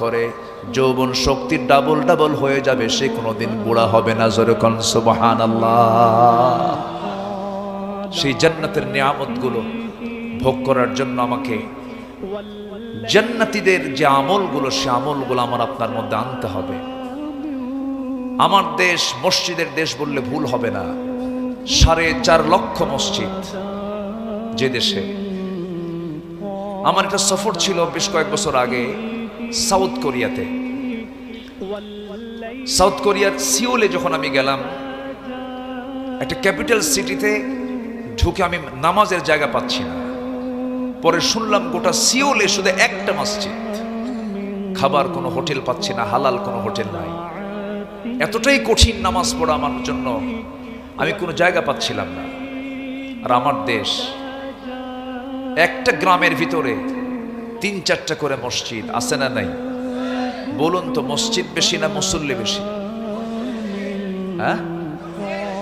করে যৌবন শক্তি double double হয়ে যাবে, সে কোনোদিন বুড়া হবে না। জোরে কোন সুবহানাল্লাহ। সেই জান্নাতের নিয়ামতগুলো ভোগ করার জন্য আমাকে জান্নাতীদের যে আমলগুলো, সে আমলগুলো আমার আপনার মধ্যে আনতে হবে। আমার দেশ মসজিদের দেশ বললে ভুল হবে না। 4.5 লক্ষ মসজিদ যে দেশে। আমার একটা সফর ছিল বেশ কয়েক বছর আগে সাউথ কোরিয়াতে। সাউথ কোরিয়ার সিওলে যখন আমি গেলাম, একটা ক্যাপিটাল সিটিতে ঢুকে আমি নামাজের জায়গা পাচ্ছি না। পরে শুনলাম গোটা সিওলে শুধু একটা মসজিদ, খাবার কোনো হোটেল পাচ্ছি না, হালাল কোনো হোটেল নাই। এতটাই কঠিন নামাজ পড়া আমার জন্য, আমি কোনো জায়গা পাচ্ছিলাম না। আর আমার দেশ, একটা গ্রামের ভিতরে 3-4টা করে মসজিদ আছে না নাই? বলুন তো, মসজিদ বেশি না মুসল্লি বেশি? হ্যাঁ,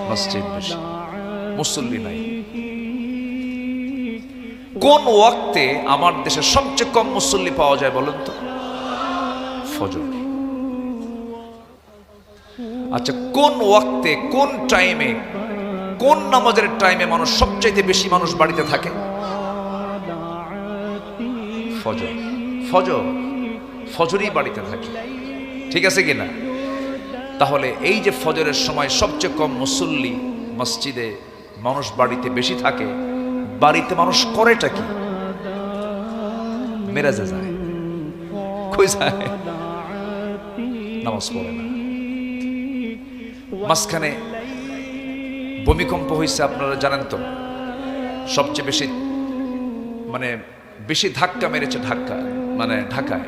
মসজিদ বেশি, মুসল্লি নাই। কোন ওয়াক্তে আমার দেশে সবচেয়ে কম মুসল্লি পাওয়া যায় বলুন তো? ফজর। আচ্ছা, কোন ওয়াক্তে, কোন টাইমে, কোন নামাজের টাইমে মানুষ সবচাইতে বেশি মানুষ বাড়িতে থাকে? ফজর। ফজর, ফজরই বাড়িতে থাকে। ঠিক আছে কিনা? তাহলে এই যে ফজরের সময় সবচেয়ে কম মুসল্লি মসজিদে, মানুষ বাড়িতে বেশি থাকে, বাড়িতে মানুষ করেটা কি? মেরাজে যায়। কই যায়? নামাজ পড়ে না। মাঝখানে ভূমিকম্প হয়েছে, আপনারা জানেন তো। সবচেয়ে বেশি বেশি ধাক্কা মেরেছে ঢাকায়।